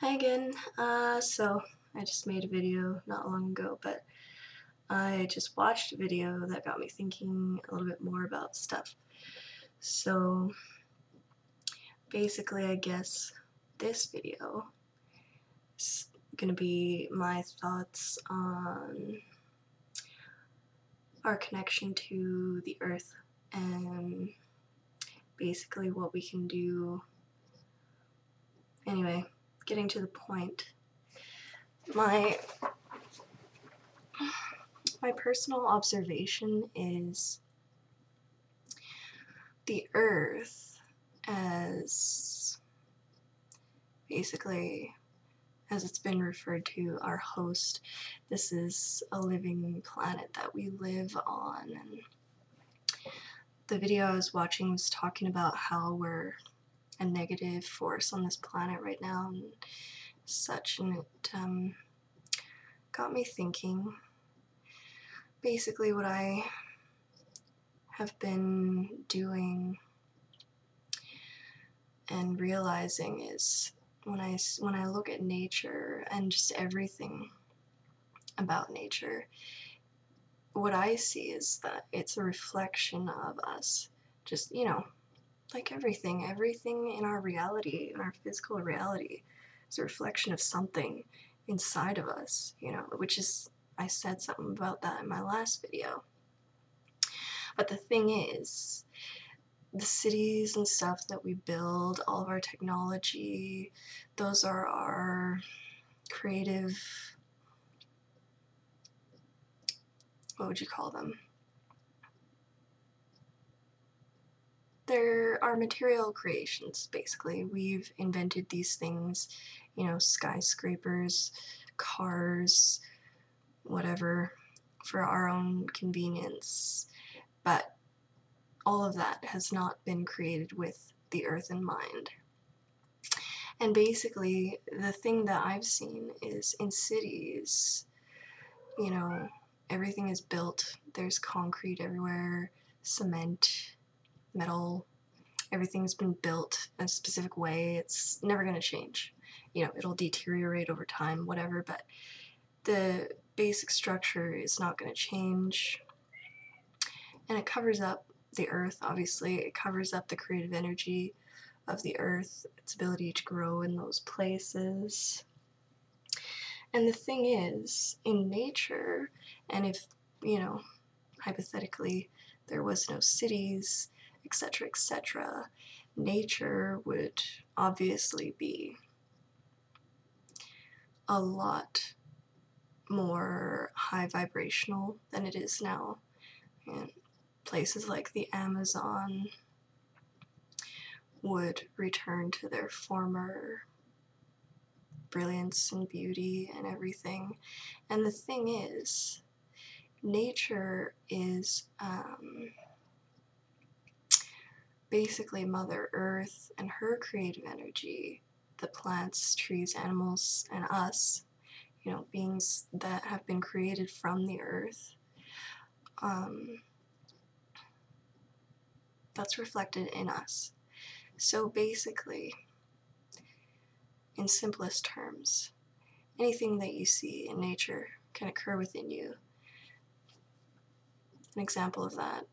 Hi again. So I just made a video not long ago, but I just watched a video that got me thinking a little bit more about stuff. So basically, I guess this video is gonna be my thoughts on our connection to the earth and basically what we can do. Anyway, getting to the point. My personal observation is the earth as basically, as it's been referred to, our host. This is a living planet that we live on, and the video I was watching was talking about how we're a negative force on this planet right now and such, and it got me thinking. Basically, what I have been doing and realizing is when I look at nature and just everything about nature, what I see is that it's a reflection of us. Just, like everything in our reality, in our physical reality, is a reflection of something inside of us, which is, I said something about that in my last video. But the thing is, the cities and stuff that we build, all of our technology, those are our creative, what would you call them? They're our material creations, basically. We've invented these things, skyscrapers, cars, whatever, for our own convenience. But all of that has not been created with the earth in mind. And basically, the thing that I've seen is in cities, everything is built. There's concrete everywhere, cement, metal. Everything's been built a specific way. It's never going to change. It'll deteriorate over time, whatever, but the basic structure is not going to change. And it covers up the earth, obviously. It covers up the creative energy of the earth, its ability to grow in those places. And the thing is, in nature, and if, hypothetically, there was no cities, etc., nature would obviously be a lot more high vibrational than it is now. And places like the Amazon would return to their former brilliance and beauty and everything. And the thing is, nature is basically Mother Earth and her creative energy, the plants, trees, animals, and us, beings that have been created from the earth. That's reflected in us. So basically, in simplest terms, anything that you see in nature can occur within you. An example of that,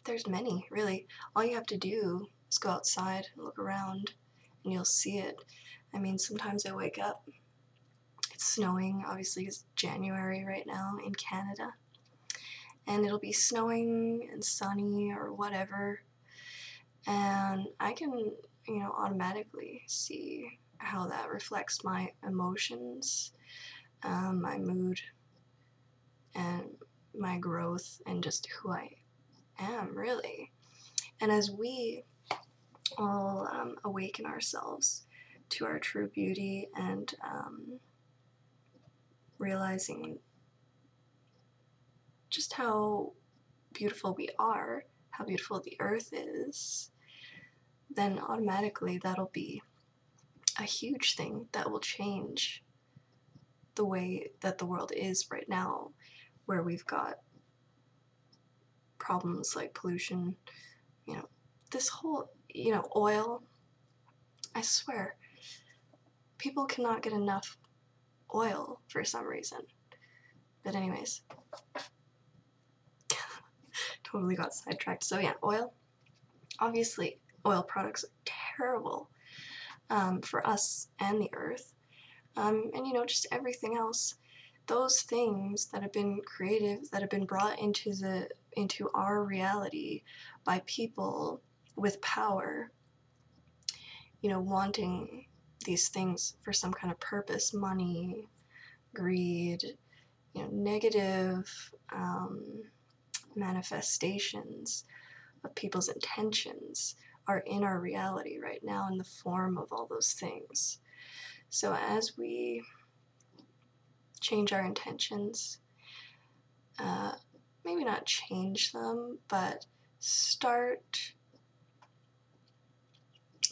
there's many, really. All you have to do is go outside and look around, and you'll see it. I mean, sometimes I wake up, it's snowing, obviously it's January right now in Canada, and it'll be snowing and sunny or whatever, and I can, automatically see how that reflects my emotions, my mood, and my growth, and just who I am, really. And as we all awaken ourselves to our true beauty and realizing just how beautiful we are, how beautiful the earth is, then automatically that'll be a huge thing that will change the way that the world is right now, where we've got problems like pollution, this whole, oil, I swear, people cannot get enough oil for some reason. But anyways, totally got sidetracked. So yeah, oil. Obviously, oil products are terrible for us and the earth. And just everything else. Those things that have been creative, that have been brought into our reality by people with power, wanting these things for some kind of purpose, money, greed, negative manifestations of people's intentions are in our reality right now in the form of all those things. So as we change our intentions, maybe not change them, but start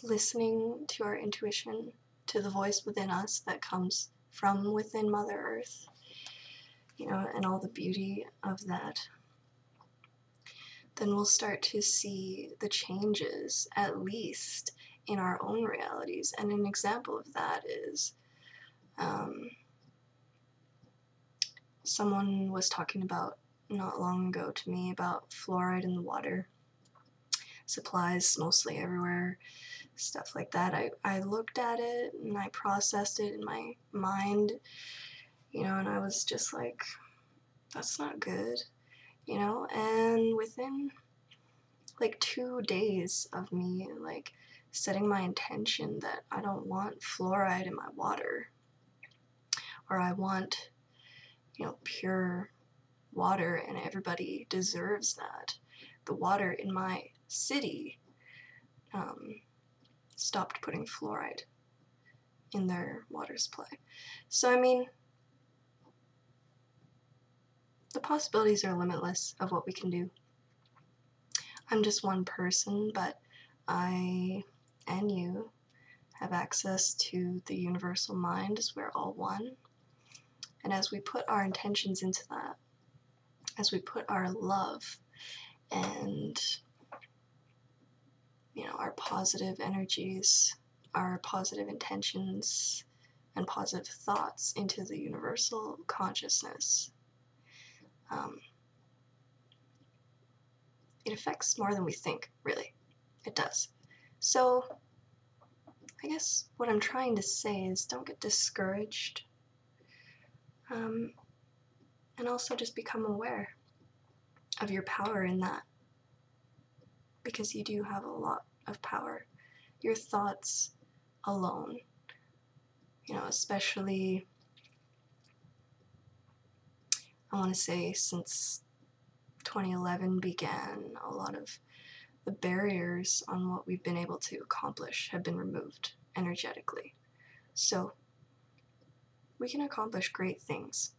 listening to our intuition, to the voice within us that comes from within Mother Earth, and all the beauty of that, then we'll start to see the changes, at least in our own realities. And an example of that is someone was talking about not long ago to me about fluoride in the water, supplies mostly everywhere, stuff like that. I looked at it and I processed it in my mind, and I was just like, that's not good, and within like 2 days of me like setting my intention that I don't want fluoride in my water, or I want, pure water and everybody deserves that. The water in my city stopped putting fluoride in their water supply. So, the possibilities are limitless of what we can do. I'm just one person, but I and you have access to the universal mind as we're all one. And as we put our intentions into that, as we put our love and our positive energies, our positive intentions and positive thoughts into the universal consciousness, it affects more than we think, really. It does. So I guess what I'm trying to say is don't get discouraged, and also just become aware of your power in that, because you do have a lot of power. Your thoughts alone, especially, I want to say since 2011 began, a lot of the barriers on what we've been able to accomplish have been removed energetically. So we can accomplish great things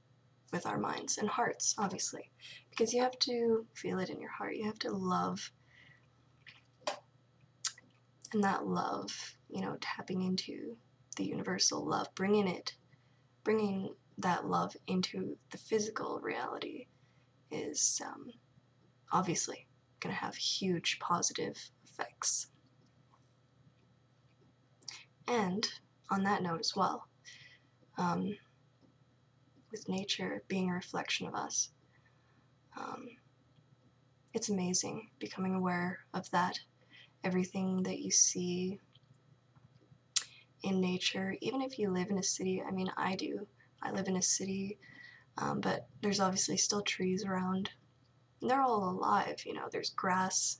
with our minds and hearts, obviously, because you have to feel it in your heart. You have to love, and that love, tapping into the universal love, bringing that love into the physical reality is obviously going to have huge positive effects. And on that note as well, with nature being a reflection of us, it's amazing becoming aware of that. Everything that you see in nature, even if you live in a city, I do. I live in a city, but there's obviously still trees around. They're all alive, there's grass.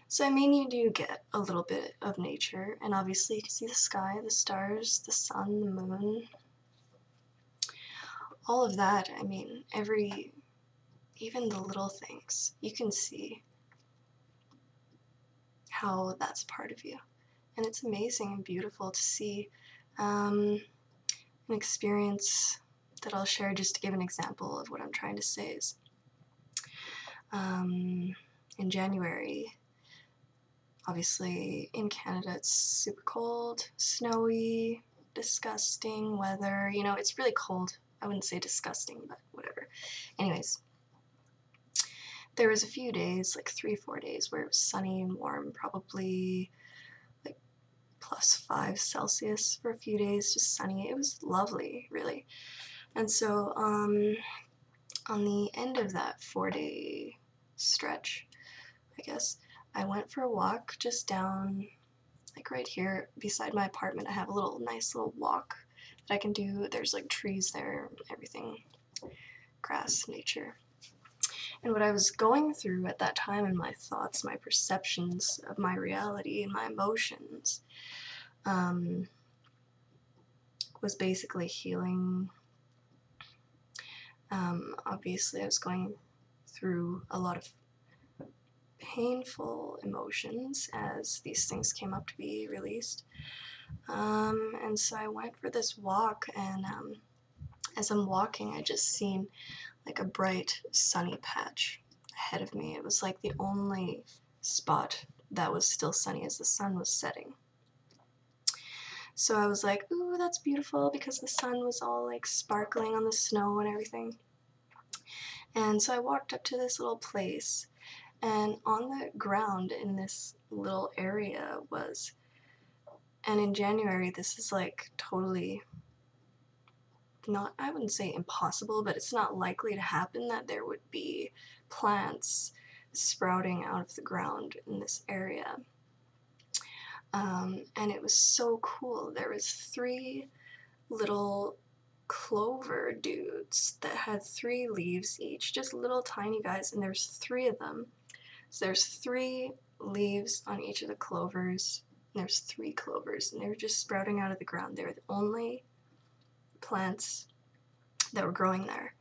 So, you do get a little bit of nature, and obviously you can see the sky, the stars, the sun, the moon. All of that, even the little things, you can see how that's part of you. And it's amazing and beautiful to see. An experience that I'll share just to give an example of what I'm trying to say is, in January, obviously in Canada it's super cold, snowy, disgusting weather. It's really cold. I wouldn't say disgusting, but whatever. Anyways, there was a few days, like 3-4 days, where it was sunny and warm, probably like +5 Celsius for a few days, just sunny. It was lovely, really. And so on the end of that 4-day stretch, I guess, I went for a walk just down, like right here beside my apartment. I have a nice little walk that I can do. There's like trees there, everything, grass, nature. And what I was going through at that time in my thoughts, my perceptions of my reality and my emotions, was basically healing. Obviously, I was going through a lot of painful emotions as these things came up to be released. And so I went for this walk, and as I'm walking, I just seen like a bright sunny patch ahead of me. It was like the only spot that was still sunny as the sun was setting. So I was like, ooh, that's beautiful, because the sun was all like sparkling on the snow and everything. And so I walked up to this little place, and on the ground in this little area was, and in January this is like totally not, I wouldn't say impossible, but it's not likely to happen that there would be plants sprouting out of the ground in this area. And it was so cool. There was 3 little clover dudes that had 3 leaves each, just little tiny guys, and there's 3 of them. So there's 3 leaves on each of the clovers, and there's 3 clovers, and they were just sprouting out of the ground. They were the only plants that were growing there.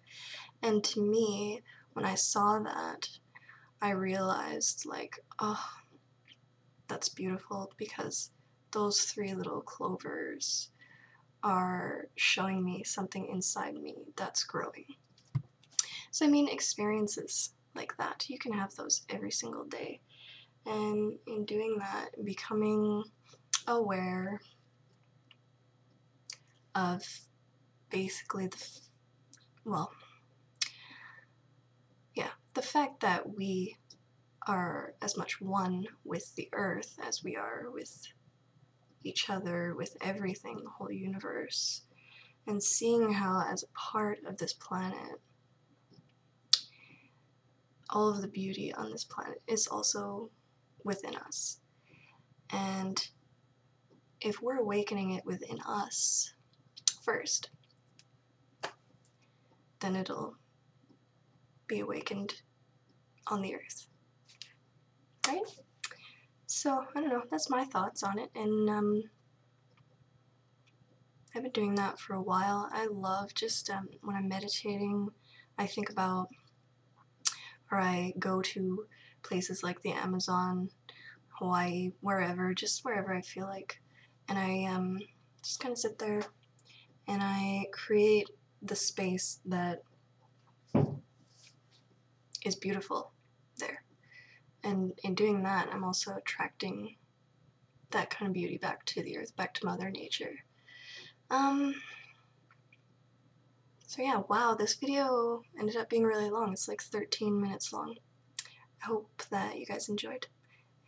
And to me, when I saw that, I realized, like, oh, that's beautiful, because those 3 little clovers are showing me something inside me that's growing. So I mean, experiences like that, you can have those every single day. And in doing that, becoming aware of basically the fact that we are as much one with the earth as we are with each other, with everything, the whole universe, and seeing how, as a part of this planet, all of the beauty on this planet is also within us. And if we're awakening it within us first, then it'll be awakened on the earth, right? So, I don't know, that's my thoughts on it, and I've been doing that for a while. I love just, when I'm meditating, I think about, or I go to places like the Amazon, Hawaii, wherever, just wherever I feel like, and I just kind of sit there, and I create the space that is beautiful there. And in doing that, I'm also attracting that kind of beauty back to the earth, back to Mother Nature. So yeah, wow, this video ended up being really long. It's like 13 minutes long. I hope that you guys enjoyed.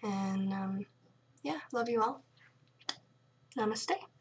And yeah, love you all. Namaste.